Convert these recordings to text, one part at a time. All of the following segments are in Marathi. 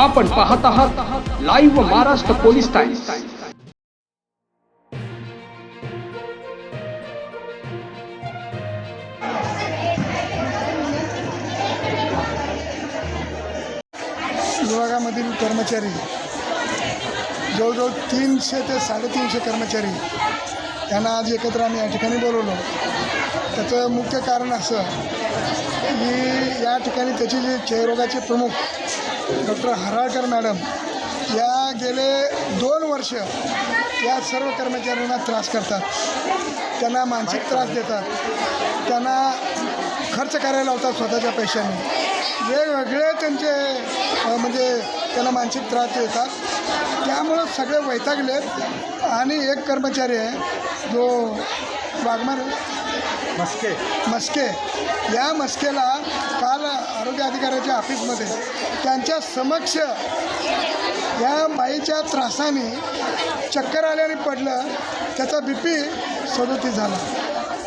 आपण पाहत आहात लाईव्ह महाराष्ट्र पोलीस टाइम्स। विभागामधील कर्मचारी जवळजवळ 300 ते 350 कर्मचारी यांना आज एकत्र आम्ही या ठिकाणी बोलवलं। त्याचं मुख्य कारण असं की या ठिकाणी त्याचे जे क्षयरोगाचे प्रमुख डॉक्टर हराळकर मॅडम या गेले 2 वर्ष या सर्व कर्मचाऱ्यांना त्रास करतात, त्यांना मानसिक त्रास देतात, त्यांना खर्च करायला लावतात स्वतःच्या पैशाने, वेगवेगळे त्यांचे म्हणजे त्यांना मानसिक त्रास देतात। त्यामुळं सगळे वैतागलेत। आणि एक कर्मचारी आहे जो वाघमार मस्के या मस्केला काल आरोग्य अधिकाऱ्याच्या ऑफिसमध्ये त्यांच्या समक्ष या बाईच्या त्रासाने चक्कर आल्याने पडलं, त्याचा BP 37 झाला।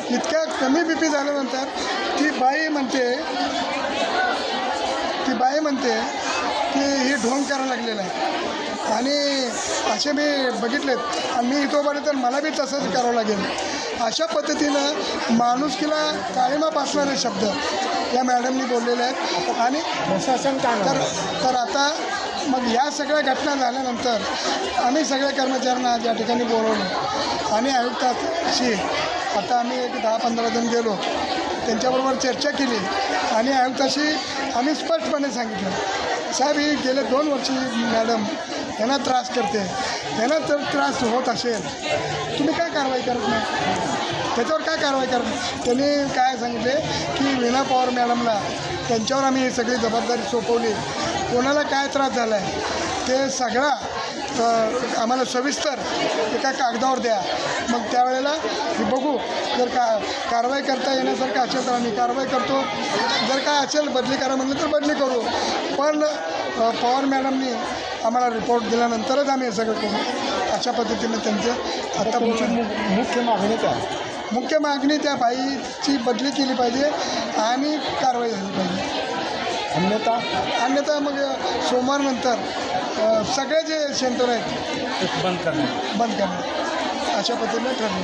इतक्या कमी BP झाल्यानंतर ती बाई म्हणते की ही ढोंग करायला लागलेला आहे। आणि असे मी बघितलेत आणि मी इथं उभारले तर मला बी तसंच करावं लागेल। अशा पद्धतीनं माणुसकीला काळिमा पासणारे शब्द या मॅडमनी बोललेले आहेत। आणि प्रशासन तर आता मग या सगळ्या घटना झाल्यानंतर आम्ही सगळ्या कर्मचाऱ्यांना आज या ठिकाणी बोलवलं आणि आयुक्ताशी आता आम्ही एक 10-15 जण गेलो, त्यांच्याबरोबर चर्चा केली आणि आयुक्ताशी आम्ही स्पष्टपणे सांगितलं, साहेब ही गेले 2 वर्षी मॅडम यांना त्रास करते, यांना जर त्रास होत असेल तुम्ही काय कारवाई करत नाही, त्याच्यावर काय कारवाई करत। त्यांनी काय सांगितले की वीणा पवार मॅडमला त्यांच्यावर आम्ही ही सगळी जबाबदारी सोपवली, कोणाला काय त्रास झाला आहे ते सगळा आम्हाला सविस्तर एका कागदावर द्या, मग त्यावेळेला हे बघू, जर कारवाई करता येण्यासारखं असेल तर आम्ही कारवाई करतो, जर काय असेल बदली करा म्हणलं तर बदली करू। पण पवार मॅडमनी आम्हाला रिपोर्ट दिल्यानंतरच आम्ही हे सगळं करू, अशा पद्धतीने त्यांचं आता मुख्य मागणी काय? मुख्य मागणी त्या बाईची बदली केली पाहिजे आणि कारवाई झाली पाहिजे। अन्यथा मग सोमवारनंतर सगळे जे सेंटर आहेत बंद करणे अशा पद्धतीने ठरले।